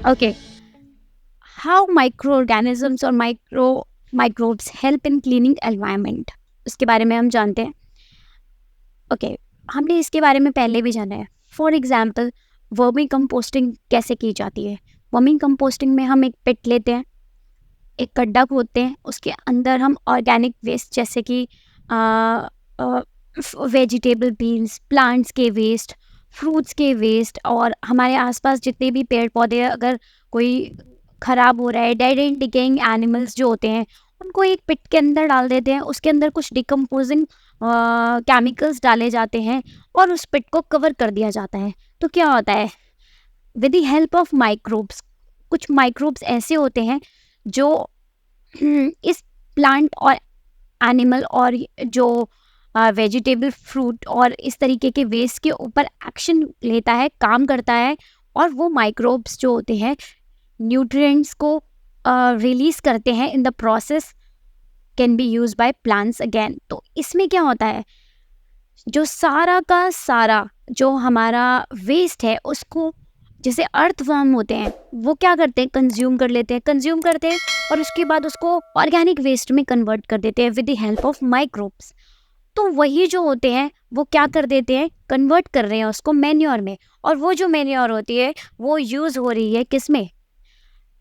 Okay, how microorganisms और microbes help in cleaning environment, उसके बारे में हम जानते हैं. ओके, हमने इसके बारे में पहले भी जाना है. फॉर एग्जाम्पल, वर्मी कंपोस्टिंग कैसे की जाती है. वर्मी कंपोस्टिंग में हम एक पिट लेते हैं, एक गड्ढा खोदते हैं, उसके अंदर हम ऑर्गेनिक वेस्ट जैसे कि वेजिटेबल बीन्स, प्लांट्स के वेस्ट, फ्रूट्स के वेस्ट और हमारे आसपास जितने भी पेड़ पौधे हैं, अगर कोई ख़राब हो रहा है, डेड एंड डिकेइंग एनिमल्स जो होते हैं, उनको एक पिट के अंदर डाल देते हैं. उसके अंदर कुछ डिकम्पोजिंग केमिकल्स डाले जाते हैं और उस पिट को कवर कर दिया जाता है. तो क्या होता है, with the help of microbes, कुछ माइक्रोब्स ऐसे होते हैं जो इस प्लांट और एनिमल और जो वेजिटेबल फ्रूट और इस तरीके के वेस्ट के ऊपर एक्शन लेता है, काम करता है. और वो माइक्रोब्स जो होते हैं न्यूट्रिएंट्स को रिलीज करते हैं in the process, can be use by plants again. तो इसमें क्या होता है, जो सारा का सारा जो हमारा वेस्ट है उसको, जैसे अर्थवर्म होते हैं, वो क्या करते हैं, कंज्यूम करते हैं और उसके बाद उसको ऑर्गेनिक वेस्ट में कन्वर्ट कर देते हैं with the help of microbes. तो वही जो होते हैं वो क्या कर देते हैं, कन्वर्ट कर रहे हैं उसको मैन्योर में. और वो जो मैन्योर होती है वो यूज़ हो रही है किस में,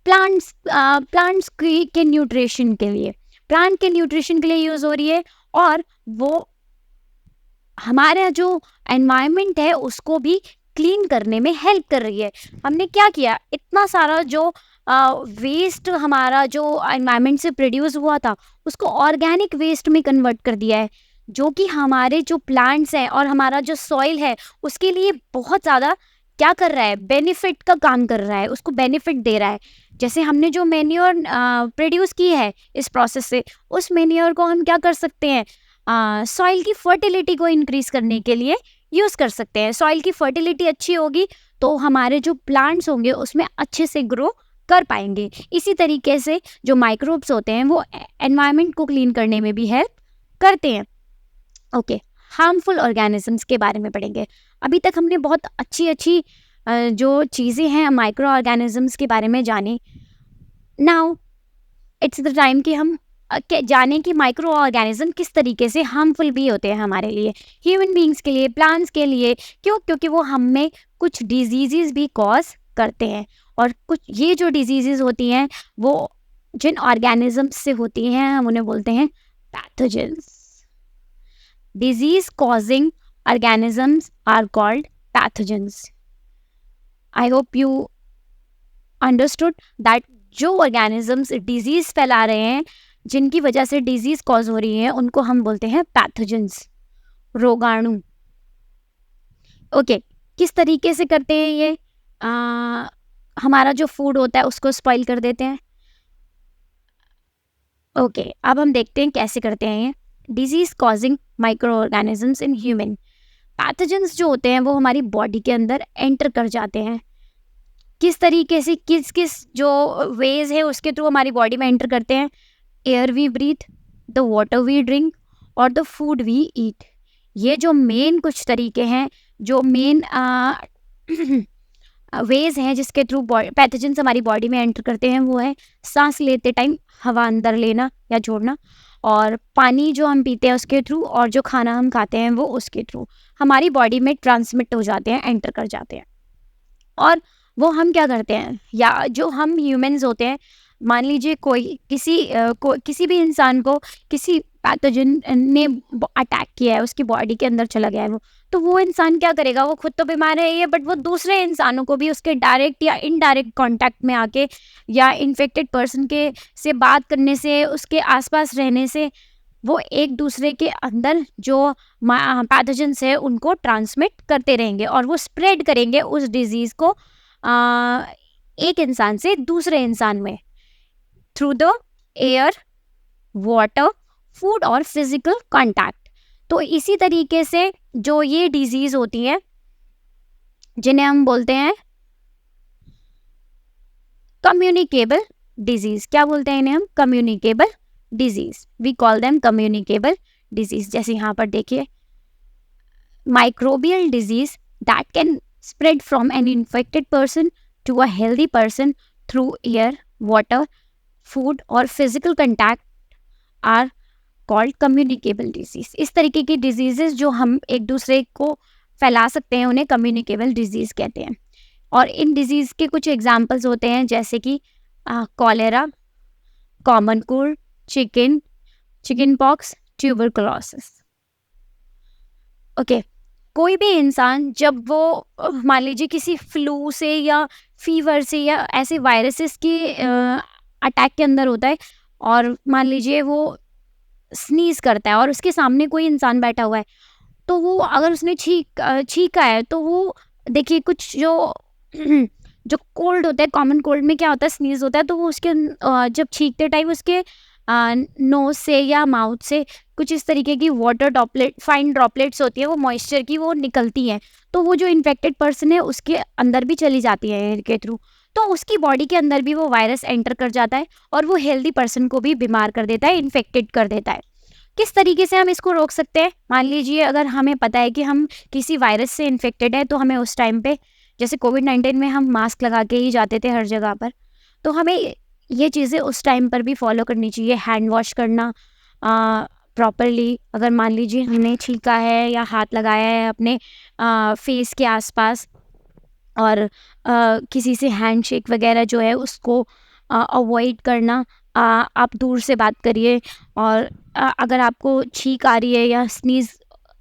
प्लांट्स के न्यूट्रिशन के लिए, प्लांट के न्यूट्रिशन के लिए यूज़ हो रही है. और वो हमारा जो एनवायरनमेंट है उसको भी क्लीन करने में हेल्प कर रही है. हमने क्या किया, इतना सारा जो वेस्ट हमारा जो एनवायरनमेंट से प्रोड्यूस हुआ था उसको ऑर्गेनिक वेस्ट में कन्वर्ट कर दिया है, जो कि हमारे जो प्लांट्स हैं और हमारा जो सॉइल है उसके लिए बहुत ज़्यादा क्या कर रहा है, बेनिफिट का काम कर रहा है, उसको बेनिफिट दे रहा है. जैसे हमने जो मेन्योर प्रोड्यूस की है इस प्रोसेस से, उस मेन्योर को हम क्या कर सकते हैं, सॉइल की फर्टिलिटी को इंक्रीज करने के लिए यूज़ कर सकते हैं. सॉइल की फर्टिलिटी अच्छी होगी तो हमारे जो प्लांट्स होंगे उसमें अच्छे से ग्रो कर पाएंगे. इसी तरीके से जो माइक्रोब्स होते हैं वो एनवायरनमेंट को क्लीन करने में भी हेल्प करते हैं. ओके, हार्मफुल ऑर्गेनिजम्स के बारे में पढ़ेंगे. अभी तक हमने बहुत अच्छी जो चीज़ें हैं माइक्रो ऑर्गेनिजम्स के बारे में जानी. नाउ इट्स द टाइम कि हम जाने कि माइक्रो ऑर्गेनिज्म किस तरीके से हार्मफुल भी होते हैं हमारे लिए, ह्यूमन बींग्स के लिए, प्लांट्स के लिए. क्यों, क्योंकि वो हम में कुछ डिजीज़ भी कॉज करते हैं. और कुछ ये जो डिजीज़ होती हैं वो जिन ऑर्गेनिजम्स से होती हैं हम उन्हें बोलते हैं pathogens. Disease causing organisms are called pathogens. I hope you understood that जो ऑर्गेनिजम्स डिजीज़ फैला रहे हैं, जिनकी वजह से डिजीज़ कॉज हो रही है, उनको हम बोलते हैं पैथोजेंस, रोगाणु. ओके, किस तरीके से करते हैं ये, हमारा जो फूड होता है उसको स्पॉइल कर देते हैं. ओके, अब हम देखते हैं कैसे करते हैं ये. Disease causing microorganisms in human. Pathogens जो होते हैं वो हमारी बॉडी के अंदर एंटर कर जाते हैं. किस तरीके से, किस किस जो वेज है उसके थ्रू हमारी बॉडी में एंटर करते हैं. Air we breathe, the water we drink और द फूड वी ईट. ये जो मेन कुछ तरीके हैं, जो मेन वेज हैं जिसके थ्रू पैथोजेंस हमारी बॉडी में एंटर करते हैं, वो है सांस लेते टाइम हवा अंदर लेना या छोड़ना, और पानी जो हम पीते हैं उसके थ्रू, और जो खाना हम खाते हैं वो उसके थ्रू हमारी बॉडी में ट्रांसमिट हो जाते हैं, एंटर कर जाते हैं. और वो हम क्या करते हैं, या जो हम ह्यूमंस होते हैं, मान लीजिए कोई किसी भी इंसान को किसी पैथोजन ने अटैक किया है, उसकी बॉडी के अंदर चला गया है वो, तो वो इंसान क्या करेगा, वो खुद तो बीमार है ये, बट वो दूसरे इंसानों को भी उसके डायरेक्ट या इनडायरेक्ट कांटेक्ट में आके या इन्फेक्टेड पर्सन के से बात करने से, उसके आसपास रहने से, वो एक दूसरे के अंदर जो पैथोजेंस है उनको ट्रांसमिट करते रहेंगे और वो स्प्रेड करेंगे उस डिजीज़ को एक इंसान से दूसरे इंसान में, through the air, water, food और फिजिकल कांटेक्ट. तो इसी तरीके से जो ये डिजीज़ होती है जिन्हें हम बोलते हैं कम्युनिकेबल डिजीज़. क्या बोलते हैं इन्हें हम, communicable disease. We call them communicable disease. जैसे यहाँ पर देखिए, microbial disease that can spread from an infected person to a healthy person through air, water, food और physical contact are called communicable disease. इस तरीके की डिजीजेस जो हम एक दूसरे को फैला सकते हैं उन्हें कम्युनिकेबल डिजीज कहते हैं. और इन डिजीज के कुछ एग्जाम्पल्स होते हैं जैसे कि cholera, common cold, chicken pox, tuberculosis. Okay, कोई भी इंसान जब वो मान लीजिए किसी फ्लू से या फीवर से या ऐसे वायरसेस के अटैक के अंदर होता है और मान लीजिए वो स्नीज करता है और उसके सामने कोई इंसान बैठा हुआ है, तो वो अगर उसने छींका है तो वो देखिए कुछ जो जो कोल्ड होता है, कॉमन कोल्ड में क्या होता है, स्नीज होता है, तो वो उसके जब छींकते टाइम उसके नोज से या माउथ से कुछ इस तरीके की वाटर ड्रॉपलेट, फाइन ड्रॉपलेट्स होती है वो मॉइस्चर की, वो निकलती हैं, तो वो जो इन्फेक्टेड पर्सन है उसके अंदर भी चली जाती है एयर के थ्रू, तो उसकी बॉडी के अंदर भी वो वायरस एंटर कर जाता है और वो हेल्दी पर्सन को भी बीमार कर देता है, इन्फेक्टेड कर देता है. किस तरीके से हम इसको रोक सकते हैं? मान लीजिए अगर हमें पता है कि हम किसी वायरस से इन्फेक्टेड है, तो हमें उस टाइम पे जैसे कोविड-19 में हम मास्क लगा के ही जाते थे हर जगह पर, तो हमें ये चीज़ें उस टाइम पर भी फॉलो करनी चाहिए. हैंड वॉश करना प्रॉपरली, अगर मान लीजिए हमने छींका है या हाथ लगाया है अपने फेस के आसपास, और किसी से हैंडशेक वगैरह जो है उसको अवॉइड करना. आप दूर से बात करिए, और अगर आपको छींक आ रही है या स्नीज़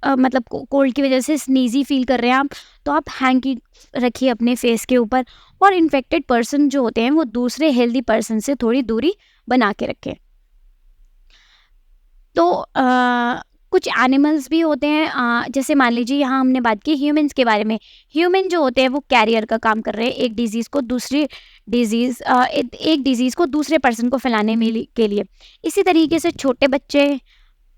मतलब कोल्ड की वजह से स्नीज़ी फील कर रहे हैं आप, तो आप हैंकी रखिए अपने फेस के ऊपर, और इन्फेक्टेड पर्सन जो होते हैं वो दूसरे हेल्दी पर्सन से थोड़ी दूरी बना के रखें. तो कुछ एनिमल्स भी होते हैं, जैसे मान लीजिए यहाँ हमने बात की ह्यूमंस के बारे में. ह्यूमन जो होते हैं वो कैरियर का काम कर रहे हैं, एक डिजीज़ को दूसरे पर्सन को फैलाने के लिए. इसी तरीके से छोटे बच्चे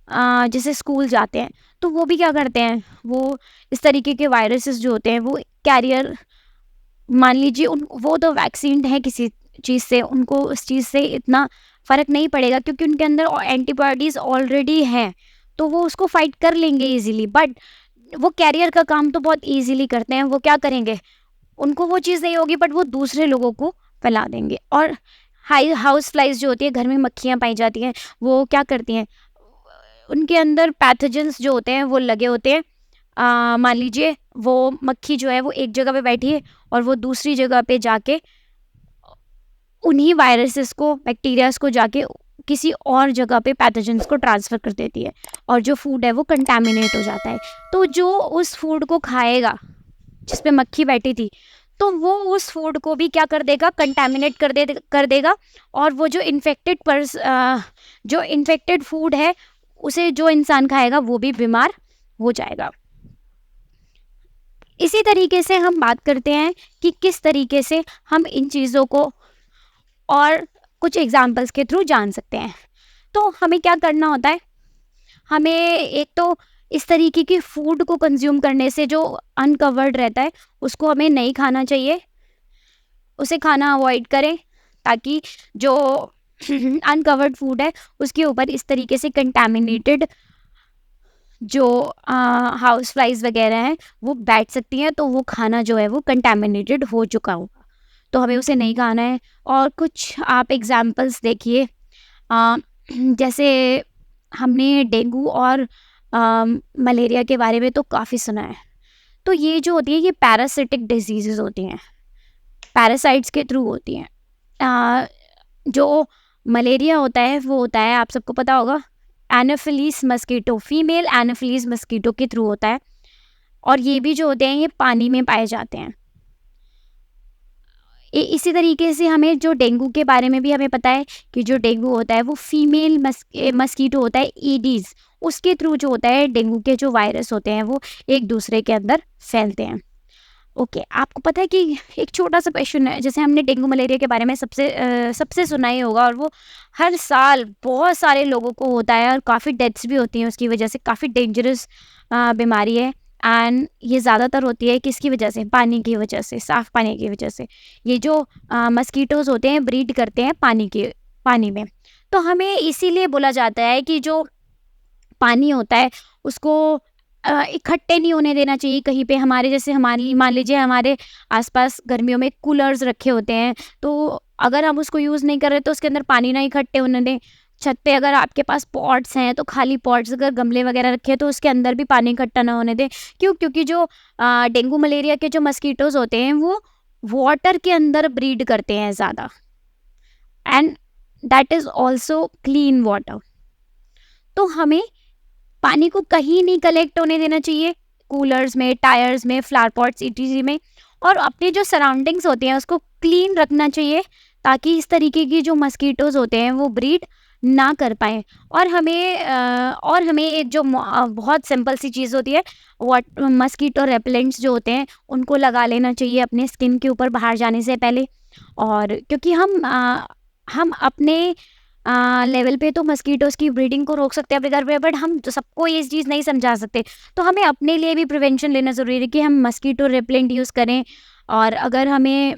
जैसे स्कूल जाते हैं, तो वो भी क्या करते हैं, वो इस तरीके के वायरसेस जो होते हैं वो कैरियर, मान लीजिए वो तो वैक्सीन है किसी चीज़ से, उनको उस चीज़ से इतना फ़र्क नहीं पड़ेगा क्योंकि उनके अंदर एंटीबॉडीज़ ऑलरेडी हैं, तो वो उसको फाइट कर लेंगे इजीली. बट वो कैरियर का काम तो बहुत इजीली करते हैं. वो क्या करेंगे, उनको वो चीज़ नहीं होगी बट वो दूसरे लोगों को फैला देंगे. और हाउस फ्लाइज जो होती है, घर में मक्खियाँ पाई जाती हैं, वो क्या करती हैं, उनके अंदर पैथोजेंस जो होते हैं वो लगे होते हैं. मान लीजिए वो मक्खी जो है वो एक जगह पे बैठी है और वो दूसरी जगह पे जाके उन्हीं वायरसेस को, बैक्टीरियाज को जाके किसी और जगह पे पैथोजेंस को ट्रांसफ़र कर देती है, और जो फूड है वो कंटामिनेट हो जाता है. तो जो उस फूड को खाएगा जिस पे मक्खी बैठी थी, तो वो उस फूड को भी क्या कर देगा, कंटामिनेट कर देगा, और वो जो इन्फेक्टेड फूड है उसे जो इंसान खाएगा वो भी बीमार हो जाएगा. इसी तरीके से हम बात करते हैं कि किस तरीके से हम इन चीज़ों को और कुछ एग्जाम्पल्स के थ्रू जान सकते हैं. तो हमें क्या करना होता है, हमें एक तो इस तरीके की फूड को कंज्यूम करने से जो अनकवर्ड रहता है उसको हमें नहीं खाना चाहिए, उसे खाना अवॉइड करें, ताकि जो अनकवर्ड फूड है उसके ऊपर इस तरीके से कंटामिनेटेड जो हाउस फ्लाइज वगैरह हैं वो बैठ सकती हैं, तो वो खाना जो है वो कंटामिनेटेड हो चुका होगा, तो हमें उसे नहीं खाना है. और कुछ आप एग्जाम्पल्स देखिए, जैसे हमने डेंगू और मलेरिया के बारे में तो काफ़ी सुना है. तो ये जो होती है ये पैरासिटिक डिजीज़ेस होती हैं, पैरासाइट्स के थ्रू होती हैं. जो मलेरिया होता है वो होता है, आप सबको पता होगा, Anopheles mosquito, female Anopheles mosquito के थ्रू होता है, और ये भी जो होते हैं ये पानी में पाए जाते हैं. इसी तरीके से हमें जो डेंगू के बारे में भी हमें पता है कि जो डेंगू होता है वो फीमेल मस्कीटो होता है, ईडीज़, उसके थ्रू जो होता है डेंगू के जो वायरस होते हैं वो एक दूसरे के अंदर फैलते हैं. ओके, आपको पता है कि एक छोटा सा क्वेश्चन है, जैसे हमने डेंगू मलेरिया के बारे में सबसे सुना ही होगा, और वो हर साल बहुत सारे लोगों को होता है और काफ़ी डेथ्स भी होती हैं उसकी वजह से. काफ़ी डेंजरस बीमारी है, एंड ये ज़्यादातर होती है किसकी वजह से, पानी की वजह से, साफ़ पानी की वजह से. ये जो मस्कीटोज़ होते हैं ब्रीड करते हैं पानी में. तो हमें इसीलिए बोला जाता है कि जो पानी होता है उसको इकट्ठे नहीं होने देना चाहिए कहीं पे। हमारे जैसे हमारी मान लीजिए हमारे आसपास गर्मियों में कूलर्स रखे होते हैं, तो अगर हम उसको यूज़ नहीं कर रहे तो उसके अंदर पानी ना इकट्ठे होने दें। छत पे अगर आपके पास पॉट्स हैं तो खाली पॉट्स, अगर गमले वगैरह रखे हैं तो उसके अंदर भी पानी इकट्ठा ना होने दें। क्यों? क्योंकि जो डेंगू मलेरिया के जो मस्कीटोज़ होते हैं वो वाटर के अंदर ब्रीड करते हैं ज़्यादा, and that is also clean water. तो हमें पानी को कहीं नहीं कलेक्ट होने देना चाहिए, कूलर्स में, टायर्स में, फ्लावर पॉट्स ईटीसी में, और अपने जो सराउंडिंग्स होते हैं उसको क्लीन रखना चाहिए ताकि इस तरीके की जो मस्कीटोज़ होते हैं वो ब्रीड ना कर पाएँ। और हमें एक जो बहुत सिंपल सी चीज़ होती है, व्हाट मस्कीटो रेपेलेंट्स जो होते हैं उनको लगा लेना चाहिए अपने स्किन के ऊपर बाहर जाने से पहले। और क्योंकि हम अपने लेवल पे तो मस्कीटोज़ की ब्रीडिंग को रोक सकते हैं अपने घर पे, बट हम तो सबको ये चीज़ नहीं समझा सकते। तो हमें अपने लिए भी प्रिवेंशन लेना ज़रूरी है कि हम मस्कीटो रेपेलेंट यूज़ करें। और अगर हमें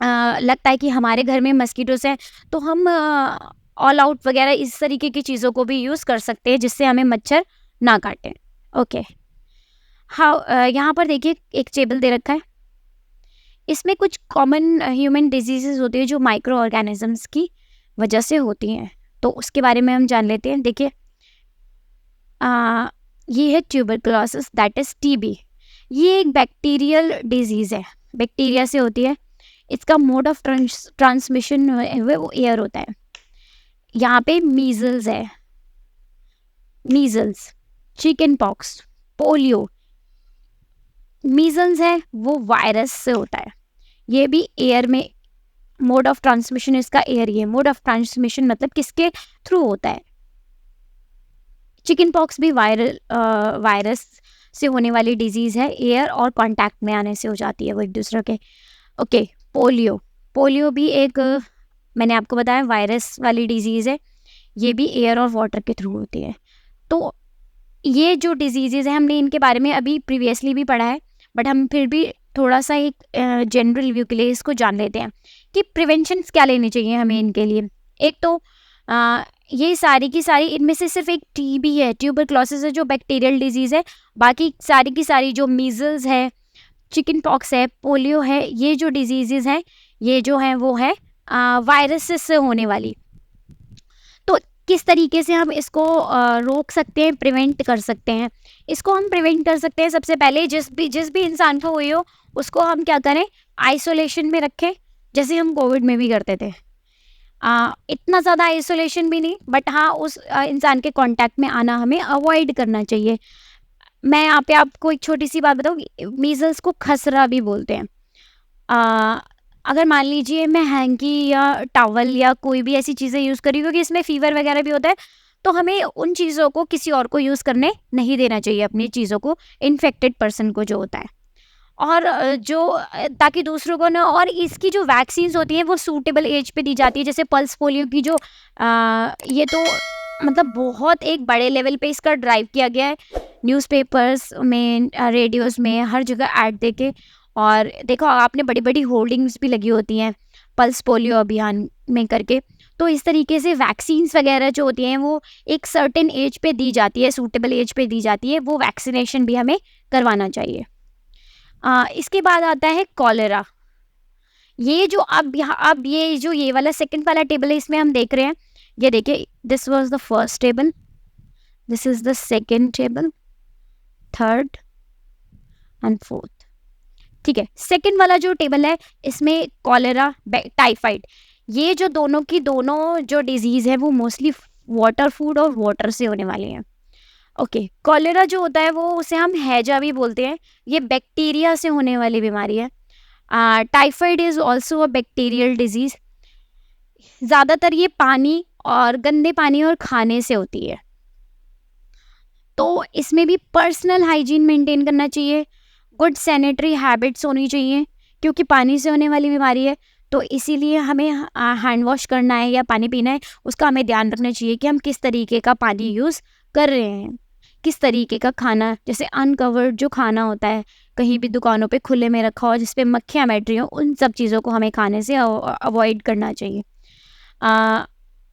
लगता है कि हमारे घर में मस्कीटोज़ हैं तो हम ऑल आउट वगैरह इस तरीके की चीज़ों को भी यूज़ कर सकते हैं जिससे हमें मच्छर ना काटें। ओके, यहाँ पर देखिए एक टेबल दे रखा है। इसमें कुछ कॉमन ह्यूमन डिजीज़ेज़ होती हैं जो माइक्रो ऑर्गेनिज़म्स की वजह से होती हैं, तो उसके बारे में हम जान लेते हैं। देखिए, ये है ट्यूबरकुलोसिस, दैट इज़ टीबी। ये एक बैक्टीरियल डिजीज़ है, बैक्टीरिया से होती है। इसका मोड ऑफ ट्रांसमिशन वो एयर होता है। यहाँ पे मीज़ल्स है, measles, chicken pox, polio. Measles है वो वायरस से होता है, ये भी एयर में, मोड ऑफ ट्रांसमिशन इसका एयर ही है। मोड ऑफ ट्रांसमिशन मतलब किसके थ्रू होता है। चिकन पॉक्स भी वायरस से होने वाली डिजीज़ है, एयर और कांटेक्ट में आने से हो जाती है वो एक दूसरे के। ओके, पोलियो भी एक मैंने आपको बताया वायरस वाली डिजीज़ है, ये भी एयर और वाटर के थ्रू होती है। तो ये जो डिजीज़ेज़ हैं हमने इनके बारे में अभी प्रीवियसली भी पढ़ा है, बट हम फिर भी थोड़ा सा एक जनरल व्यू के लिए इसको जान लेते हैं कि प्रिवेंशंस क्या लेने चाहिए हमें इनके लिए। एक तो ये सारी की सारी, इनमें से सिर्फ एक टीबी है, ट्यूबरकुलोसिस है जो बैक्टीरियल डिजीज़ है। बाकी सारी की सारी जो मीज़ल्स है, चिकन पॉक्स है, पोलियो है, ये जो डिजीज़ेज़ हैं ये जो हैं वो है वायरसेस से होने वाली। तो किस तरीके से हम इसको रोक सकते हैं, प्रिवेंट कर सकते हैं? इसको हम प्रिवेंट कर सकते हैं सबसे पहले, जिस भी इंसान को हुई हो उसको हम क्या करें, आइसोलेशन में रखें, जैसे हम कोविड में भी करते थे। इतना ज़्यादा आइसोलेशन भी नहीं, बट हाँ उस इंसान के कांटेक्ट में आना हमें अवॉइड करना चाहिए। मैं यहाँ पे आपको एक छोटी सी बात बताऊँ, मीज़ल्स को खसरा भी बोलते हैं। अगर मान लीजिए मैं हैंकी या टॉवल या कोई भी ऐसी चीज़ें यूज़ करी क्योंकि इसमें फीवर वगैरह भी होता है, तो हमें उन चीज़ों को किसी और को यूज़ करने नहीं देना चाहिए, अपनी चीज़ों को, इन्फेक्टेड पर्सन को जो होता है। और ताकि दूसरों को ना, और इसकी जो वैक्सीन्स होती हैं वो सूटेबल एज पे दी जाती है। जैसे पल्स पोलियो की जो ये तो मतलब बहुत एक बड़े लेवल पे इसका ड्राइव किया गया है, न्यूज़पेपर्स में, रेडियोज़ में, हर जगह ऐड देके। और देखो आपने बड़ी बड़ी होर्डिंग्स भी लगी होती हैं पल्स पोलियो अभियान में करके। तो इस तरीके से वैक्सीन्स वगैरह जो होती हैं वो एक सर्टेन एज पे दी जाती है, सूटेबल एज पे दी जाती है, वो वैक्सीनेशन भी हमें करवाना चाहिए। इसके बाद आता है कॉलेरा। ये जो अब ये वाला सेकंड वाला टेबल है, इसमें हम देख रहे हैं, ये देखिए, this was the first table, this is the second table, third and fourth. ठीक है, सेकंड वाला जो टेबल है इसमें कॉलेरा, टाइफाइड, ये जो दोनों जो डिजीज़ है वो मोस्टली वाटर, फूड और वाटर से होने वाली हैं। ओके, कॉलेरा जो होता है वो, उसे हम हैजा भी बोलते हैं, ये बैक्टीरिया से होने वाली बीमारी है। Typhoid is also a bacterial disease. ज़्यादातर ये पानी और गंदे पानी और खाने से होती है, तो इसमें भी पर्सनल हाइजीन मेंटेन करना चाहिए, गुड सैनिटरी हैबिट्स होनी चाहिए, क्योंकि पानी से होने वाली बीमारी है। तो इसीलिए हमें हैंड वॉश करना है या पानी पीना है, उसका हमें ध्यान रखना चाहिए कि हम किस तरीके का पानी यूज़ कर रहे हैं, किस तरीके का खाना, जैसे अनकवर्ड जो खाना होता है, कहीं भी दुकानों पे खुले में रखा हो जिस पे मक्खियाँ बैठ रही हो, उन सब चीज़ों को हमें खाने से अवॉइड करना चाहिए।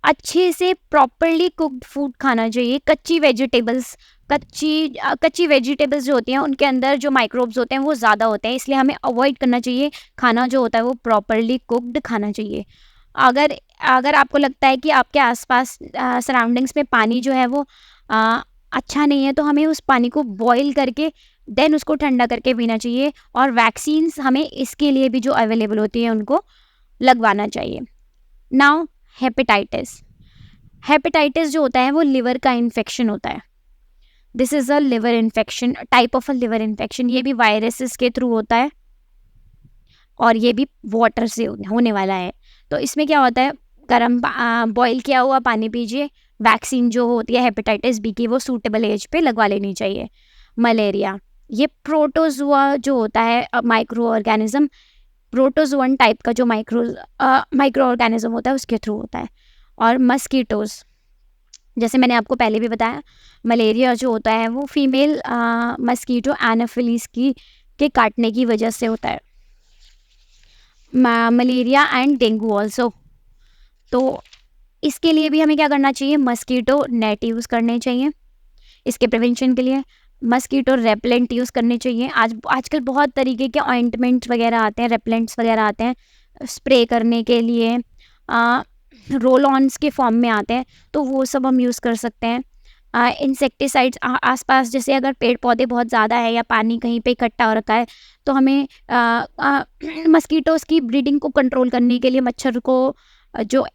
अच्छे से प्रॉपरली कुक्ड फूड खाना चाहिए, कच्ची वेजिटेबल्स कच्ची वेजिटेबल्स जो होती हैं उनके अंदर जो माइक्रोब्स होते हैं वो ज़्यादा होते हैं, इसलिए हमें अवॉइड करना चाहिए। खाना जो होता है वो प्रॉपरली कुक्ड खाना चाहिए। अगर अगर आपको लगता है कि आपके आसपास सराउंडिंग्स में पानी जो है वो अच्छा नहीं है, तो हमें उस पानी को बॉईल करके देन उसको ठंडा करके पीना चाहिए। और वैक्सीन्स हमें इसके लिए भी जो अवेलेबल होती हैं उनको लगवाना चाहिए। नाउ हेपेटाइटिस जो होता है वो लिवर का इन्फेक्शन होता है। This is a liver infection, type of a liver infection. ये भी वायरसेस के थ्रू होता है और ये भी वाटर से होने वाला है। तो इसमें क्या होता है, गर्म बॉईल किया हुआ पानी पीजिए। वैक्सीन जो होती है हेपेटाइटिस बी की वो सूटेबल एज पे लगवा लेनी चाहिए। मलेरिया, ये प्रोटोजुआ जो होता है माइक्रो ऑर्गेनिज्म, प्रोटोजुअन टाइप का जो माइक्रो ऑर्गेनिज्म होता है उसके थ्रू होता है। और मस्कीटोज, जैसे मैंने आपको पहले भी बताया, मलेरिया जो होता है वो फीमेल मस्कीटो एनाफिलीज के काटने की वजह से होता है। Malaria and dengue also. तो इसके लिए भी हमें क्या करना चाहिए, मस्कीटो नेट यूज़ करने चाहिए इसके प्रिवेंशन के लिए। मस्कीटो रेपेलेंट यूज़ करने चाहिए। आजकल बहुत तरीके के ऑइंटमेंट्स वगैरह आते हैं, रेपेलेंट्स वगैरह आते हैं स्प्रे करने के लिए, रोल ऑन्स के फॉर्म में आते हैं, तो वो सब हम यूज़ कर सकते हैं। इंसेक्टिसाइड्स आसपास, जैसे अगर पेड़ पौधे बहुत ज़्यादा है या पानी कहीं पे इकट्ठा हो रखा है, तो हमें मस्कीटोज़ की ब्रीडिंग को कंट्रोल करने के लिए, मच्छर को जो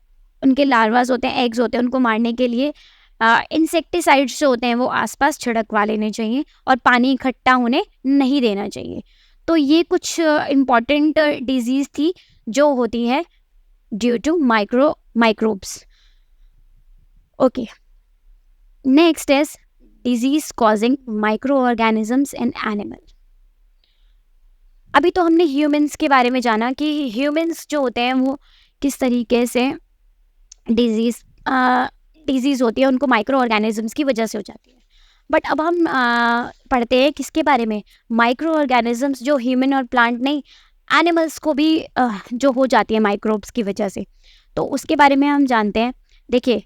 उनके लार्वास होते हैं, एग्स होते हैं, उनको मारने के लिए इंसेक्टिसाइड्स जो होते हैं वो आसपास छिड़कवा लेने चाहिए और पानी इकट्ठा होने नहीं देना चाहिए। तो ये कुछ इम्पॉर्टेंट डिजीज़ थी जो होती है due to microbes. Okay, next is disease causing microorganisms in animal. अभी तो हमने ह्यूमंस के बारे में जाना कि ह्यूमंस जो होते हैं वो किस तरीके से डिजीज़ होती है, उनको माइक्रो ऑर्गेनिजम्स की वजह से हो जाती है। बट अब हम पढ़ते हैं किसके बारे में, माइक्रो ऑर्गेनिजम्स जो ह्यूमन और प्लांट नहीं, एनिमल्स को भी जो हो जाती है माइक्रोब्स की वजह से, तो उसके बारे में हम जानते हैं। देखिए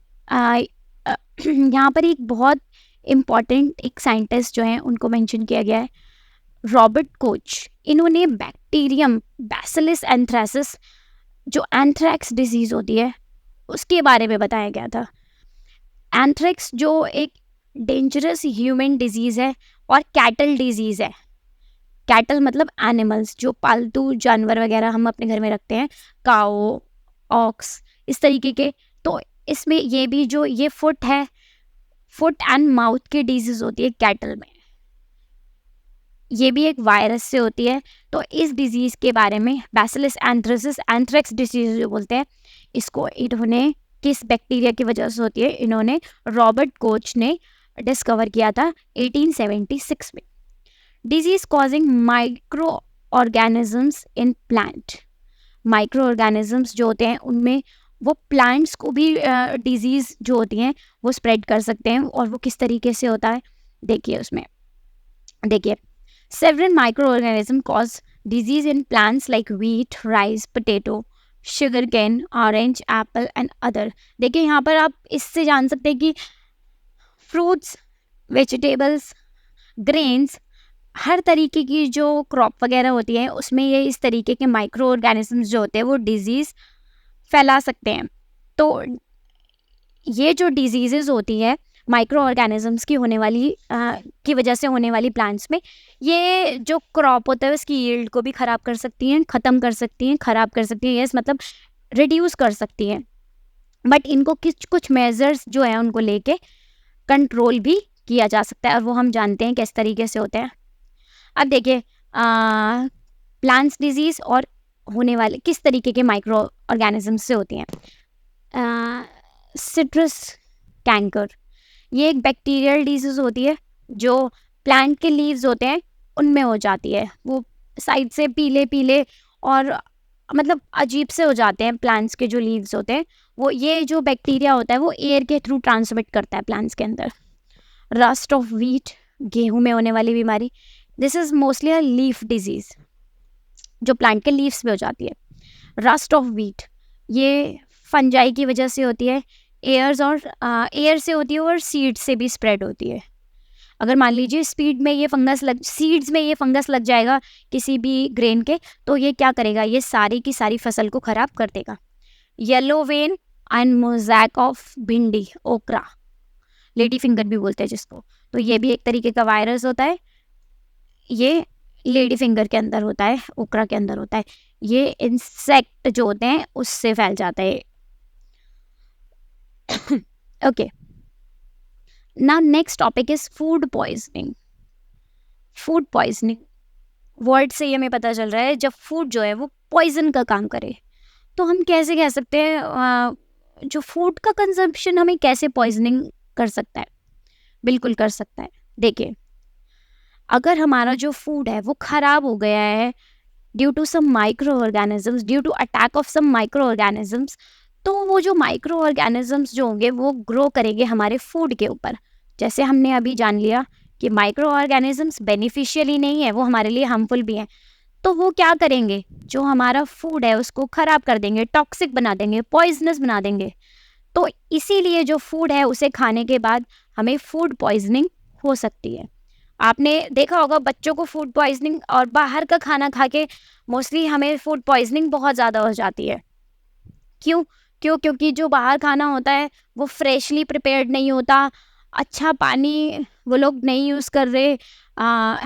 यहाँ पर एक बहुत इम्पॉर्टेंट एक साइंटिस्ट जो हैं उनको मेंशन किया गया है, रॉबर्ट कोच। इन्होंने बैक्टीरियम बैसिलस एंथ्रेसिस जो एंथ्रैक्स डिजीज़ होती है उसके बारे में बताया गया था। एंथ्रैक्स जो एक डेंजरस ह्यूमन डिजीज़ है और कैटल डिजीज़ है। कैटल मतलब एनिमल्स, जो पालतू जानवर वगैरह हम अपने घर में रखते हैं, काओ, ऑक्स, इस तरीके के। तो इसमें ये भी जो ये फुट एंड माउथ की डिजीज़ होती है कैटल में, ये भी एक वायरस से होती है। तो इस डिजीज़ के बारे में, बैसिलस एंथ्रेसिस एंथ्रैक्स डिजीज़ जो बोलते हैं, इसको इन्होंने किस बैक्टीरिया की वजह से होती है, इन्होंने रॉबर्ट कोच ने डिस्कवर किया था 1876 में। Disease causing microorganisms in plant. Micro organisms जो होते हैं उनमें वो प्लांट्स को भी डिजीज़ जो होती हैं वो स्प्रेड कर सकते हैं। और वो किस तरीके से होता है, देखिए several microorganisms cause disease in plants like wheat, rice, potato, sugarcane, orange, apple and other। देखिए यहाँ पर आप इससे जान सकते हैं कि फ्रूट्स, वेजिटेबल्स, ग्रेन्स, हर तरीके की जो क्रॉप वगैरह होती है उसमें ये इस तरीके के माइक्रो ऑर्गेनिजम्स जो होते हैं वो डिजीज़ फैला सकते हैं। तो ये जो डिजीज़ेज़ होती है माइक्रो ऑर्गेनिजम्स की होने वाली की वजह से होने वाली प्लांट्स में, ये जो क्रॉप होता है उसकी यील्ड को भी ख़राब कर सकती हैं, ख़त्म कर सकती हैं, ख़राब कर सकती हैं, यस मतलब रिड्यूस कर सकती हैं। बट इनको कुछ मेजर्स जो है उनको लेके कंट्रोल भी किया जा सकता है और वो हम जानते हैं किस तरीके से होते हैं। अब देखिए प्लांट्स डिजीज़ और होने वाले किस तरीके के माइक्रो ऑर्गेनिजम्स से होती हैं। सिट्रस कैंकर, ये एक बैक्टीरियल डिजीज़ होती है जो प्लांट के लीव्स होते हैं उनमें हो जाती है। वो साइड से पीले पीले और मतलब अजीब से हो जाते हैं प्लांट्स के जो लीव्स होते हैं वो। ये जो बैक्टीरिया होता है वो एयर के थ्रू ट्रांसमिट करता है प्लांट्स के अंदर। रस्ट ऑफ व्हीट, गेहूं में होने वाली बीमारी, this is mostly a leaf disease जो प्लांट के लीव्स में हो जाती है। रस्ट ऑफ व्हीट ये फंजाई की वजह से होती है, एयर से होती है और सीड से भी स्प्रेड होती है। अगर मान लीजिए सीड्स में ये फंगस लग जाएगा किसी भी ग्रेन के, तो ये क्या करेगा, ये सारी की सारी फसल को खराब कर देगा। Yellow vein and mosaic of भिंडी, ओकरा, लेडी फिंगर भी बोलते हैं जिसको, तो ये भी एक तरीके का वायरस होता है। ये लेडी फिंगर के अंदर होता है, ओकरा के अंदर होता है। ये इंसेक्ट जो होते हैं उससे फैल जाता है। Okay, now next topic is food poisoning. Food poisoning word से ही हमें पता चल रहा है जब फूड जो है वो पॉइजन का काम करे, तो हम कैसे कह सकते हैं जो फूड का कंजम्पशन हमें कैसे पॉइजनिंग कर सकता है? बिल्कुल कर सकता है। देखिए, अगर हमारा जो फूड है वो खराब हो गया है due to some microorganisms, due to attack of some microorganisms, तो वो जो माइक्रो ऑर्गेनिजम्स जो होंगे वो ग्रो करेंगे हमारे फूड के ऊपर। जैसे हमने अभी जान लिया कि माइक्रो ऑर्गेनिजम्स बेनिफिशियल ही नहीं है, वो हमारे लिए हार्मफुल भी हैं। तो वो क्या करेंगे, जो हमारा फूड है उसको ख़राब कर देंगे, टॉक्सिक बना देंगे, पॉइजनस बना देंगे। तो इसीलिए जो फूड है उसे खाने के बाद हमें फूड पॉइजनिंग हो सकती है। आपने देखा होगा बच्चों को फूड पॉइजनिंग, और बाहर का खाना खा के मोस्टली हमें फूड पॉइजनिंग बहुत ज़्यादा हो जाती है। क्यों? क्योंकि जो बाहर खाना होता है वो फ्रेशली प्रिपेयर्ड नहीं होता, अच्छा पानी वो लोग नहीं यूज़ कर रहे,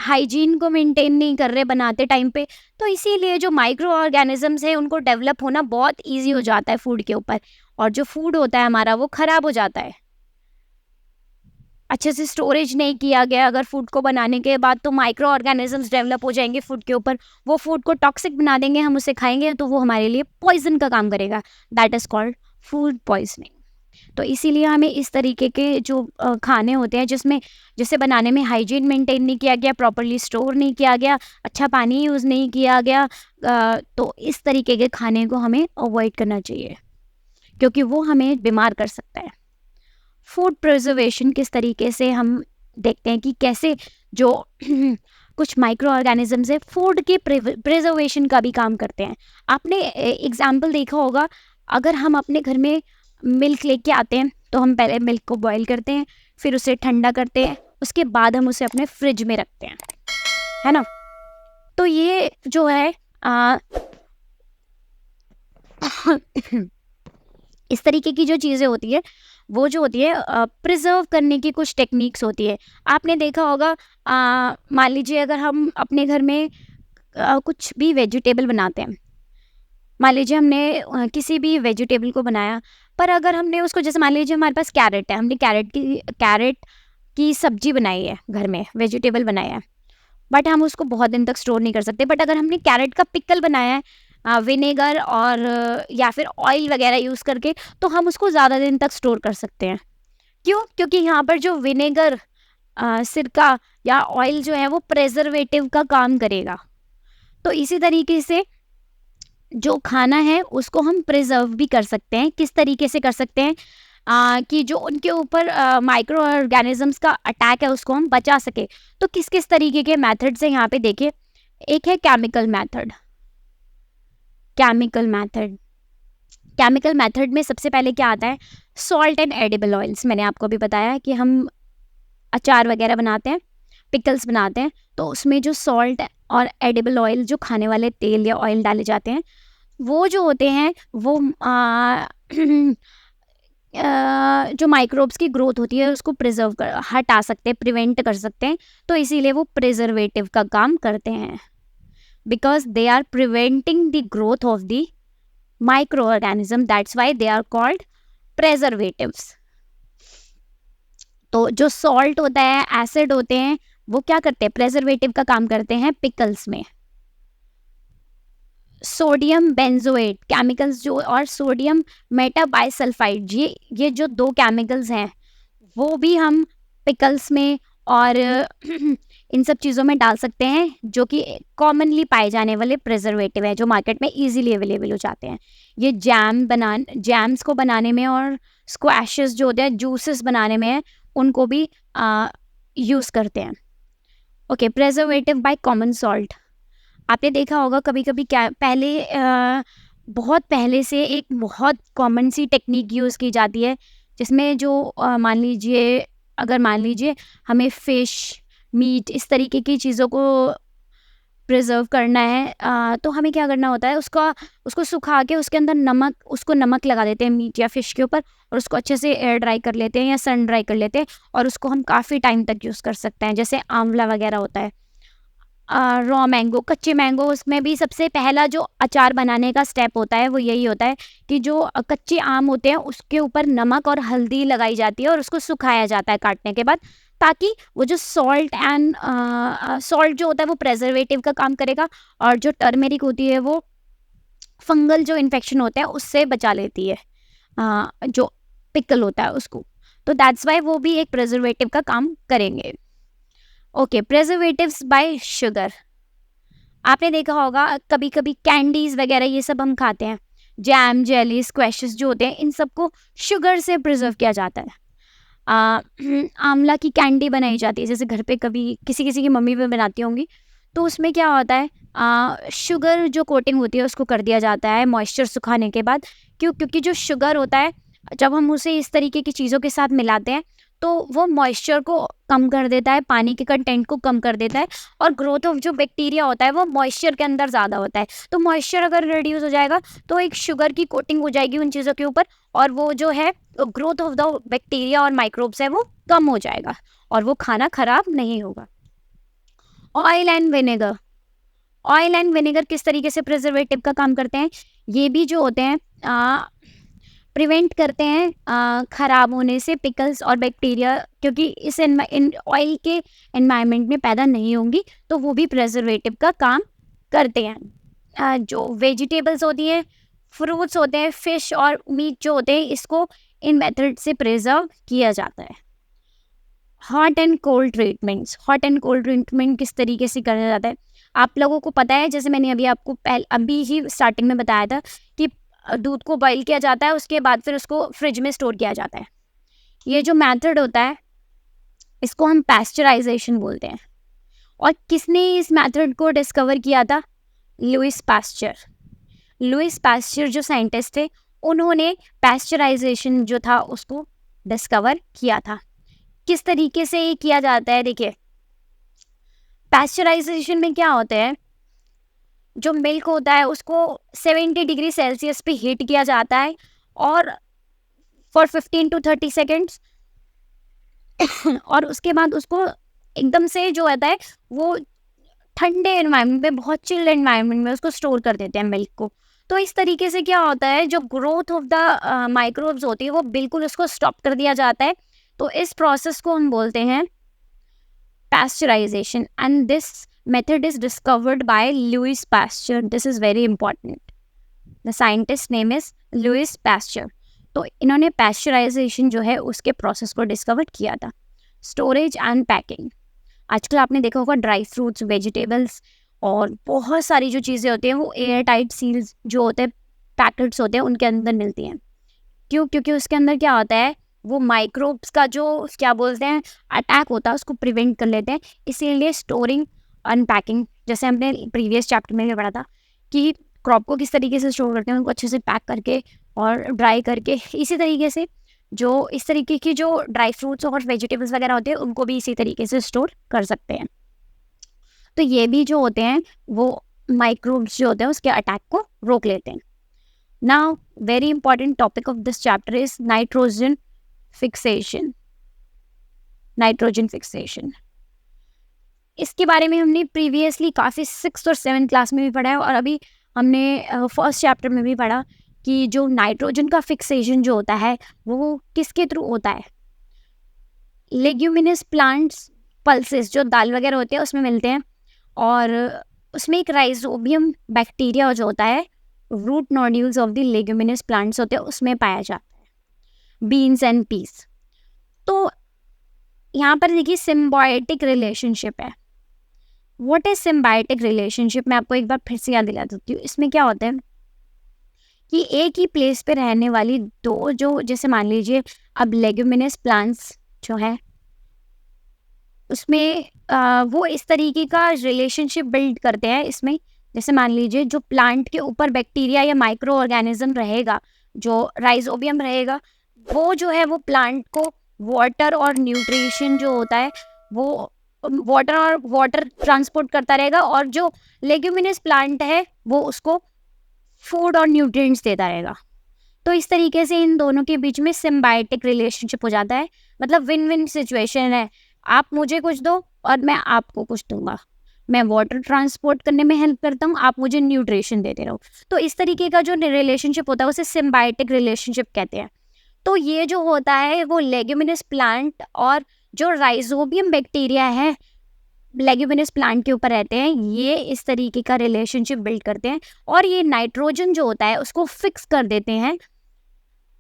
हाइजीन को मेंटेन नहीं कर रहे बनाते टाइम पे, तो इसीलिए जो माइक्रो ऑर्गेनिजम्स है उनको डेवलप होना बहुत ईजी हो जाता है फूड के ऊपर, और जो फूड होता है हमारा वो ख़राब हो जाता है। अच्छे से स्टोरेज नहीं किया गया अगर फूड को बनाने के बाद, तो माइक्रो ऑर्गेनिजम्स डेवलप हो जाएंगे फूड के ऊपर, वो फूड को टॉक्सिक बना देंगे, हम उसे खाएंगे तो वो हमारे लिए पॉइजन का काम करेगा। That is called food poisoning. तो इसीलिए हमें इस तरीके के जो खाने होते हैं जिसमें जिसे बनाने में हाइजीन मेंटेन नहीं किया गया, प्रॉपरली स्टोर नहीं किया गया, अच्छा पानी यूज़ नहीं किया गया, तो इस तरीके के खाने को हमें अवॉइड करना चाहिए, क्योंकि वो हमें बीमार कर सकता है। फूड प्रिजर्वेशन किस तरीके से हम देखते हैं कि कैसे जो कुछ माइक्रो ऑर्गेनिजम्स है फूड के प्रिजर्वेशन का भी काम करते हैं। आपने एग्जाम्पल देखा होगा, अगर हम अपने घर में मिल्क लेके आते हैं तो हम पहले मिल्क को बॉईल करते हैं, फिर उसे ठंडा करते हैं, उसके बाद हम उसे अपने फ्रिज में रखते हैं, है ना। तो ये जो है इस तरीके की जो चीज़ें होती है वो जो होती है प्रिजर्व करने की कुछ टेक्निक्स होती है। आपने देखा होगा, मान लीजिए अगर हम अपने घर में कुछ भी वेजिटेबल बनाते हैं, मान लीजिए हमने किसी भी वेजिटेबल को बनाया, पर अगर हमने उसको, जैसे मान लीजिए हमारे पास कैरेट है, हमने कैरेट की सब्जी बनाई है, घर में वेजिटेबल बनाया है, बट हम उसको बहुत दिन तक स्टोर नहीं कर सकते। बट अगर हमने कैरेट का पिकल बनाया है विनेगर और या फिर ऑयल वगैरह यूज़ करके, तो हम उसको ज़्यादा दिन तक स्टोर कर सकते हैं। क्यों? क्योंकि यहाँ पर जो विनेगर, सिरका या ऑयल जो है वो प्रेजर्वेटिव का काम करेगा। तो इसी तरीके से जो खाना है उसको हम प्रिजर्व भी कर सकते हैं। किस तरीके से कर सकते हैं? कि जो उनके ऊपर माइक्रो ऑर्गेनिजम्स का अटैक है उसको हम बचा सके। तो किस किस तरीके के मेथड्स हैं यहाँ पे देखिए। एक है केमिकल मेथड। केमिकल मेथड में सबसे पहले क्या आता है? Salt and edible oils. मैंने आपको भी बताया कि हम अचार वगैरह बनाते हैं, पिकल्स बनाते हैं, तो उसमें जो सॉल्ट और एडिबल ऑयल, जो खाने वाले तेल या ऑयल डाले जाते हैं, वो जो होते हैं वो जो माइक्रोब्स की ग्रोथ होती है उसको हटा सकते हैं, प्रिवेंट कर सकते हैं। तो इसीलिए वो प्रिजर्वेटिव का काम करते हैं, because they are preventing the growth of the microorganism, that's why they are called preservatives. तो जो सॉल्ट होता है, एसिड होते हैं, वो क्या करते हैं? प्रेजर्वेटिव का काम करते हैं पिकल्स में। सोडियम बेंजोएट केमिकल्स जो, और सोडियम मेटाबाइसल्फाइड, ये जो दो केमिकल्स हैं वो भी हम पिकल्स में और इन सब चीज़ों में डाल सकते हैं, जो कि कॉमनली पाए जाने वाले प्रिजर्वेटिव है जो मार्केट में इजीली अवेलेबल हो जाते हैं। ये जैम्स को बनाने में और स्क्वैशेस जो होते हैं जूसेस बनाने में उनको भी यूज़ करते हैं। Okay, preservative by common salt. आपने देखा होगा कभी कभी क्या पहले बहुत पहले से एक बहुत कॉमन सी टेक्निक यूज़ की जाती है, जिसमें जो मान लीजिए अगर मान लीजिए हमें फ़िश, मीट इस तरीके की चीज़ों को प्रिज़र्व करना है, तो हमें क्या करना होता है, उसको सुखा के उसके अंदर नमक लगा देते हैं मीट या फ़िश के ऊपर, और उसको अच्छे से एयर ड्राई कर लेते हैं या सन ड्राई कर लेते हैं, और उसको हम काफ़ी टाइम तक यूज़ कर सकते हैं। जैसे आंवला वगैरह होता है, रॉ मैंगो, कच्चे मैंगो, उसमें भी सबसे पहला जो अचार बनाने का स्टेप होता है वो यही होता है कि जो कच्चे आम होते हैं उसके ऊपर नमक और हल्दी लगाई जाती है और उसको सुखाया जाता है काटने के बाद, ताकि वो जो सॉल्ट जो होता है वो प्रेजर्वेटिव का काम करेगा, और जो टर्मेरिक होती है वो फंगल जो इन्फेक्शन होता है उससे बचा लेती है, जो पिकल होता है उसको। तो दैट्स वाई वो भी एक प्रेजर्वेटिव का काम करेंगे। Okay, preservatives bye sugar. आपने देखा होगा कभी कभी कैंडीज वगैरह ये सब हम खाते हैं, जैम, जेली, स्क्वैशेस जो होते हैं, इन सबको शुगर से प्रिजर्व किया जाता है। आंवला की कैंडी बनाई जाती है, जैसे घर पे कभी किसी किसी की मम्मी भी बनाती होंगी, तो उसमें क्या होता है, शुगर जो कोटिंग होती है उसको कर दिया जाता है मॉइस्चर सुखाने के बाद। क्योंकि जो शुगर होता है, जब हम उसे इस तरीके की चीज़ों के साथ मिलाते हैं तो वो मॉइस्चर को कम कर देता है, पानी के कंटेंट को कम कर देता है, और ग्रोथ ऑफ जो बैक्टीरिया होता है वो मॉइस्चर के अंदर ज़्यादा होता है। तो मॉइस्चर अगर रिड्यूस हो जाएगा तो एक शुगर की कोटिंग हो जाएगी उन चीज़ों के ऊपर, और वो जो है ग्रोथ ऑफ द बैक्टीरिया और माइक्रोब्स है वो कम हो जाएगा, और वो खाना खराब नहीं होगा। Oil and vinegar. Oil and vinegar किस तरीके से प्रिजर्वेटिव का काम करते हैं, ये भी जो होते हैं प्रिवेंट करते हैं ख़राब होने से पिकल्स और बैक्टीरिया, क्योंकि इस ऑयल के एनवायरनमेंट में पैदा नहीं होंगी, तो वो भी प्रिजर्वेटिव का काम करते हैं। जो वेजिटेबल्स होती हैं, फ्रूट्स होते हैं, फिश और मीट जो होते हैं, इसको इन मेथड से प्रिजर्व किया जाता है। Hot and cold treatments. Hot and cold treatment किस तरीके से करा जाता है, आप लोगों को पता है, जैसे मैंने आपको अभी ही स्टार्टिंग में बताया था कि दूध को बॉईल किया जाता है, उसके बाद फिर उसको फ्रिज में स्टोर किया जाता है। ये जो मेथड होता है इसको हम पैस्चराइजेशन बोलते हैं। और किसने इस मेथड को डिस्कवर किया था, लुइस पास्चर। लुइस पास्चर जो साइंटिस्ट थे, उन्होंने पैस्चराइजेशन जो था उसको डिस्कवर किया था। किस तरीके से ये किया जाता है, देखिए, पैस्चराइजेशन में क्या होता है, जो मिल्क होता है उसको 70 डिग्री सेल्सियस पे हीट किया जाता है, और फॉर 15 to 30 सेकेंड्स और उसके बाद उसको एकदम से जो होता है वो ठंडे एनवायरनमेंट में, बहुत चिल्ड एनवायरनमेंट में उसको स्टोर कर देते हैं मिल्क को। तो इस तरीके से क्या होता है, जो ग्रोथ ऑफ द माइक्रोब्स होती है वो बिल्कुल उसको स्टॉप कर दिया जाता है। तो इस प्रोसेस को हम बोलते हैं pasteurization, and this method is discovered by Louis Pasteur. This is very important. The scientist name is Louis Pasteur. तो इन्होंने पैस्चराइजेशन जो है उसके प्रोसेस को डिस्कवर किया था। Storage and packing. आजकल आपने देखा होगा ड्राई फ्रूट्स, वेजिटेबल्स और बहुत सारी जो चीज़ें होती हैं वो एयर टाइट सील्स जो होते हैं, पैकेट्स होते हैं, उनके अंदर मिलती हैं। क्यों? क्योंकि उसके अंदर क्या होता है, वो माइक्रोब्स का जो क्या बोलते हैं अटैक होता है उसको प्रिवेंट कर लेते हैं। इसीलिए स्टोरिंग, अनपैकिंग, जैसे हमने प्रीवियस चैप्टर में भी पढ़ा था कि क्रॉप को किस तरीके से स्टोर करते हैं, उनको अच्छे से पैक करके और ड्राई करके, इसी तरीके से जो इस तरीके की जो ड्राई फ्रूट्स और वेजिटेबल्स वगैरह होते हैं उनको भी इसी तरीके से स्टोर कर सकते हैं। तो ये भी जो होते हैं वो माइक्रोब्स जो होते हैं उसके अटैक को रोक लेते हैं। Now very important topic of this chapter is nitrogen fixation. Nitrogen fixation, इसके बारे में हमने प्रीवियसली काफ़ी 6th और 7th क्लास में भी पढ़ा है, और अभी हमने फर्स्ट चैप्टर में भी पढ़ा कि जो नाइट्रोजन का फिक्सेशन जो होता है वो किसके थ्रू होता है। लेग्यूमिनस प्लांट्स पल्सेस जो दाल वगैरह होते हैं उसमें मिलते हैं, और उसमें एक राइजोबियम बैक्टीरिया जो होता है, root nodules of the leguminous plants होते हैं, उसमें पाया जाता है। Beans and peas. तो यहाँ पर देखिए सिम्बायोटिक रिलेशनशिप है। व्हाट इज सिम्बायोटिक रिलेशनशिप, मैं आपको एक बार फिर से याद दिला देती हूँ। इसमें क्या होता है कि एक ही प्लेस पे रहने वाली दो, जो जैसे मान लीजिए अब लेग्यूमिनस प्लांट्स जो है उसमें वो इस तरीके का रिलेशनशिप बिल्ड करते हैं। इसमें जैसे मान लीजिए जो प्लांट के ऊपर बैक्टीरिया या माइक्रो ऑर्गेनिज्म रहेगा, जो राइजोबियम रहेगा, वो जो है वो प्लांट को वाटर और न्यूट्रिशन जो होता है वो वाटर ट्रांसपोर्ट करता रहेगा, और जो लेग्यूमिनस प्लांट है वो उसको फूड और न्यूट्रिएंट्स देता रहेगा। तो इस तरीके से इन दोनों के बीच में सिम्बायोटिक रिलेशनशिप हो जाता है, मतलब विन विन सिचुएशन है। आप मुझे कुछ दो और मैं आपको कुछ दूंगा, मैं वाटर ट्रांसपोर्ट करने में हेल्प करता हूँ, आप मुझे न्यूट्रिशन देते रहो। तो इस तरीके का जो रिलेशनशिप होता है उसे सिम्बायोटिक रिलेशनशिप कहते हैं। तो ये जो होता है वो लेग्यूमिनस प्लांट और जो राइजोबियम बैक्टीरिया है लेग्यूमिनस प्लांट के ऊपर रहते हैं, ये इस तरीके का रिलेशनशिप बिल्ड करते हैं, और ये नाइट्रोजन जो होता है उसको फिक्स कर देते हैं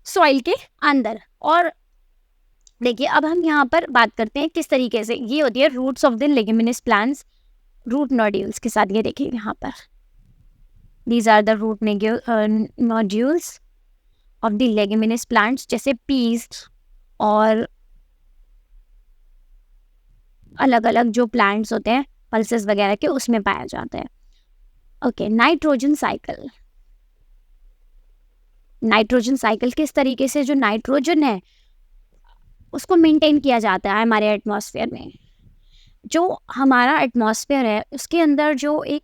सॉइल के अंदर। और देखिए अब हम यहाँ पर बात करते हैं किस तरीके से ये होती है roots of the leguminous plants, root nodules के साथ। ये देखिए यहाँ पर these are the root nodules of the leguminous plants, जैसे पीज और अलग अलग जो प्लांट्स होते हैं पल्सेस वगैरह के उसमें पाया जाता है। Okay, nitrogen cycle. Nitrogen cycle किस तरीके से जो नाइट्रोजन है उसको मेंटेन किया जाता है हमारे एटमॉस्फेयर में। जो हमारा एटमॉस्फेयर है उसके अंदर जो एक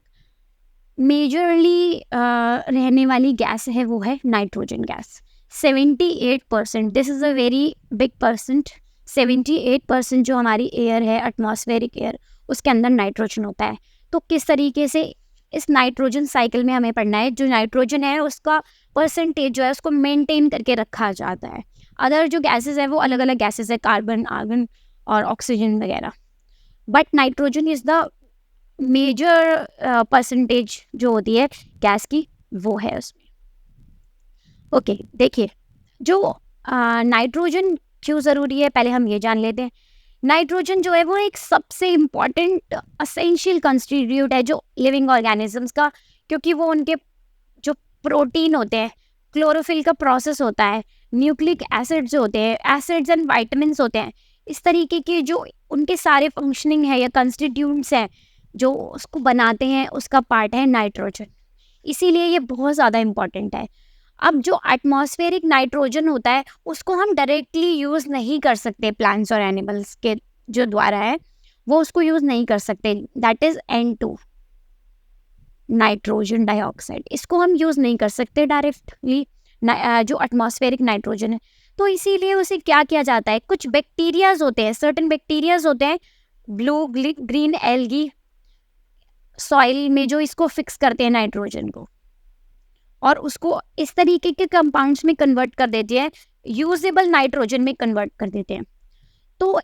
मेजरली रहने वाली गैस है वो है nitrogen gas. 78%, this is a very big percent. 78% जो हमारी एयर है, एटमॉस्फेरिक एयर, उसके अंदर नाइट्रोजन होता है। तो किस तरीके से इस नाइट्रोजन साइकिल में हमें पढ़ना है, जो नाइट्रोजन है उसका परसेंटेज जो है उसको मेंटेन करके रखा जाता है। अदर जो गैसेस है वो अलग अलग गैसेस है, कार्बन, आर्गन और ऑक्सीजन वगैरह, but nitrogen is the major percentage जो होती है गैस की वो है उसमें। ओके, देखिए जो नाइट्रोजन क्यों ज़रूरी है पहले हम ये जान लेते हैं। नाइट्रोजन जो है वो एक सबसे इम्पॉर्टेंट असेंशियल कंस्टिट्यूट है जो लिविंग ऑर्गेनिजम्स का, क्योंकि वो उनके जो प्रोटीन होते हैं, क्लोरोफिल का प्रोसेस होता है, न्यूक्लिक एसिड्स होते हैं, एसिड्स एंड वाइटामिन्स होते हैं, इस तरीके के जो उनके सारे फंक्शनिंग है या कंस्टिट्यूंट्स हैं जो उसको बनाते हैं, उसका पार्ट है नाइट्रोजन। इसीलिए ये बहुत ज़्यादा इम्पॉर्टेंट है। अब जो एटमॉस्फेरिक नाइट्रोजन होता है उसको हम डायरेक्टली यूज़ नहीं कर सकते, प्लांट्स और एनिमल्स के जो द्वारा है वो उसको यूज़ नहीं कर सकते, that is N2, nitrogen dioxide. इसको हम यूज़ नहीं कर सकते डायरेक्टली जो एटमॉस्फेरिक नाइट्रोजन है। तो इसीलिए उसे क्या किया जाता है, कुछ बैक्टीरियाज होते हैं, सर्टेन बैक्टीरियाज होते हैं, ब्लू ग्रीन एल्गी सॉइल में, जो इसको फिक्स करते हैं नाइट्रोजन को और उसको इस तरीके के कंपाउंड्स में कन्वर्ट कर देते हैं, यूजेबल नाइट्रोजन में कन्वर्ट कर देते हैं। तो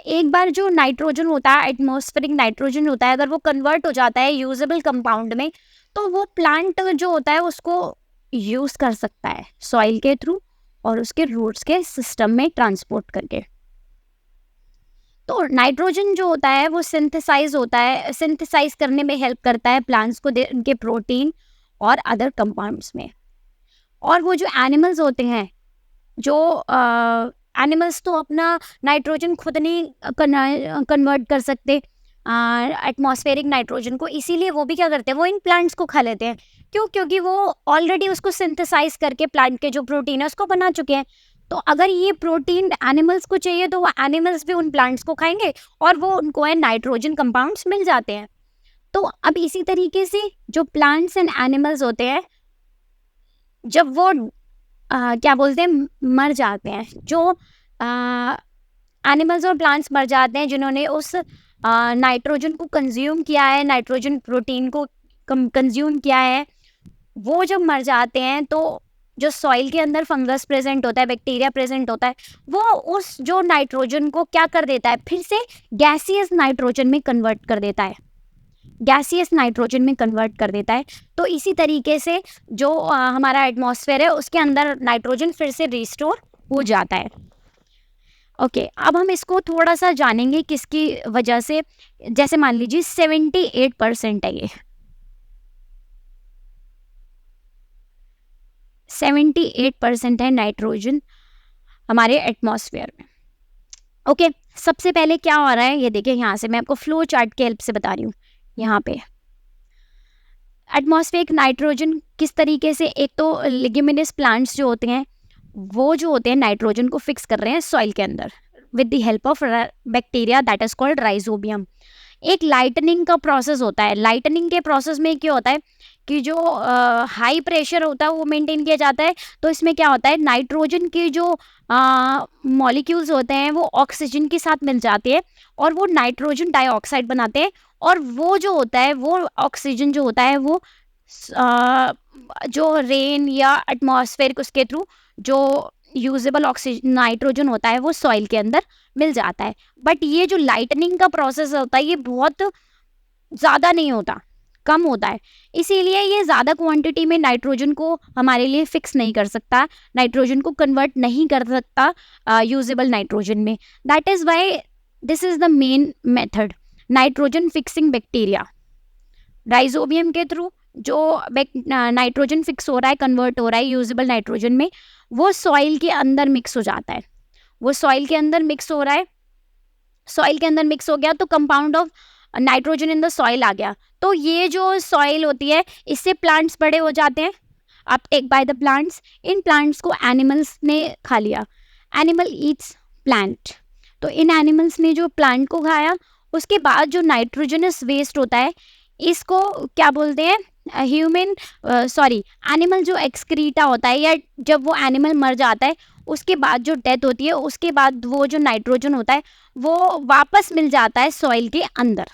एक बार जो नाइट्रोजन होता है, एटमॉस्फेरिक नाइट्रोजन होता है, अगर वो कन्वर्ट हो जाता है यूजेबल कंपाउंड में, तो वो प्लांट जो होता है उसको यूज़ कर सकता है सॉइल के थ्रू और उसके रूट्स के सिस्टम में ट्रांसपोर्ट करके। तो नाइट्रोजन जो होता है वो सिंथेसाइज होता है, सिंथेसाइज करने में हेल्प करता है प्लांट्स को उनके प्रोटीन और अदर कंपाउंड्स में। और वो जो एनिमल्स होते हैं, जो एनिमल्स तो अपना नाइट्रोजन खुद नहीं कन्वर्ट कर सकते एटमॉस्फेरिक नाइट्रोजन को, इसीलिए वो भी क्या करते हैं, वो इन प्लांट्स को खा लेते हैं। क्यों? क्योंकि वो ऑलरेडी उसको सिंथेसाइज करके प्लांट के जो प्रोटीन है उसको बना चुके हैं। तो अगर ये प्रोटीन एनिमल्स को चाहिए तो वो एनिमल्स भी उन प्लांट्स को खाएंगे और वो उनको है नाइट्रोजन कंपाउंड्स मिल जाते हैं। तो अब इसी तरीके से जो प्लांट्स एंड एनिमल्स होते हैं, जब वो क्या बोलते हैं, मर जाते हैं, जो एनिमल्स और प्लांट्स मर जाते हैं जिन्होंने उस नाइट्रोजन को कंज्यूम किया है, नाइट्रोजन प्रोटीन को कंज्यूम किया है, वो जब मर जाते हैं तो जो सॉइल के अंदर फंगस प्रेजेंट होता है, बैक्टीरिया प्रेजेंट होता है, वो उस जो नाइट्रोजन को क्या कर देता है, फिर से गैसियस नाइट्रोजन में कन्वर्ट कर देता है, गैसियस नाइट्रोजन में कन्वर्ट कर देता है। तो इसी तरीके से जो हमारा एटमॉस्फेयर है उसके अंदर नाइट्रोजन फिर से रिस्टोर हो जाता है। ओके, अब हम इसको थोड़ा सा जानेंगे किसकी वजह से। जैसे मान लीजिए 78% है, ये 78% है नाइट्रोजन हमारे एटमॉस्फेयर में। ओके, सबसे पहले क्या हो रहा है ये देखिए, यहाँ से मैं आपको फ्लो चार्ट के हेल्प से बता रही हूँ। यहाँ पे एटमॉस्फेरिक नाइट्रोजन किस तरीके से, एक तो लिग्यूमिनस प्लांट्स जो होते हैं वो जो होते हैं नाइट्रोजन को फिक्स कर रहे हैं सॉइल के अंदर, with the help of bacteria that is called rhizobium. एक लाइटनिंग का प्रोसेस होता है. लाइटनिंग के प्रोसेस में क्या होता है कि जो हाई प्रेशर होता है वो मेंटेन किया जाता है. तो इसमें क्या होता है, नाइट्रोजन के जो मॉलिक्यूल्स होते हैं वो ऑक्सीजन के साथ मिल जाते हैं और वो नाइट्रोजन डाइऑक्साइड बनाते हैं. और वो जो होता है वो ऑक्सीजन जो होता है वो जो रेन या एटमॉस्फेयर उसके थ्रू जो यूजेबल ऑक्सीजन नाइट्रोजन होता है वो सॉइल के अंदर मिल जाता है. बट ये जो लाइटनिंग का प्रोसेस होता है ये बहुत ज़्यादा नहीं होता, कम होता है. इसीलिए ये ज़्यादा क्वांटिटी में नाइट्रोजन को हमारे लिए फिक्स नहीं कर सकता, नाइट्रोजन को कन्वर्ट नहीं कर सकता यूजेबल नाइट्रोजन में. That is why this is the main method, nitrogen fixing bacteria. Rhizobium के थ्रू जो नाइट्रोजन फिक्स हो रहा है, कन्वर्ट हो रहा है यूजेबल नाइट्रोजन में, वो सॉइल के अंदर मिक्स हो जाता है. वो सॉइल के अंदर मिक्स हो रहा है, सॉइल के अंदर मिक्स हो गया तो compound of nitrogen in the soil आ गया. तो ये जो सॉइल होती है इससे प्लांट्स बड़े हो जाते हैं, Uptake by the plants. In plants को एनिमल्स ने खा लिया, एनिमल ईट्स प्लांट. तो इन एनिमल्स ने जो प्लांट को खाया, उसके बाद जो नाइट्रोजनस वेस्ट होता है इसको क्या बोलते हैं, ह्यूमन एनिमल जो एक्सक्रीटा होता है, या जब वो एनिमल मर जाता है उसके बाद जो डेथ होती है उसके बाद वो जो नाइट्रोजन होता है वो वापस मिल जाता है सॉइल के अंदर.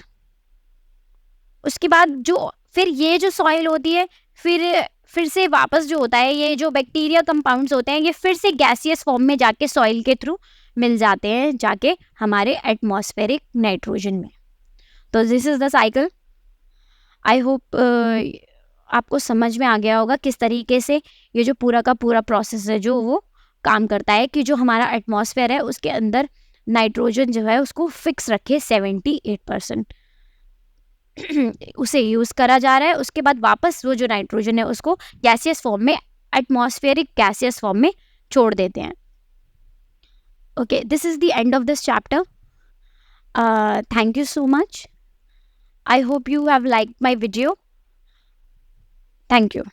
उसके बाद जो फिर ये जो सॉइल होती है फिर से वापस जो होता है, ये जो बैक्टीरिया कंपाउंड्स होते हैं ये फिर से गैसियस फॉर्म में जाके सॉइल के थ्रू मिल जाते हैं जाके हमारे एटमॉस्फेरिक नाइट्रोजन में. तो this is the cycle. I hope आपको समझ में आ गया होगा किस तरीके से ये जो पूरा का पूरा प्रोसेस है जो वो काम करता है कि जो हमारा एटमॉस्फेयर है उसके अंदर नाइट्रोजन जो है उसको फिक्स रखे 78% उसे यूज़ करा जा रहा है. उसके बाद वापस वो जो नाइट्रोजन है उसको गैसियस फॉर्म में, एटमॉस्फेरिक गैसियस फॉर्म में छोड़ देते हैं. Okay, this is the end of this chapter. Thank you so much. I hope you have liked my video. Thank you.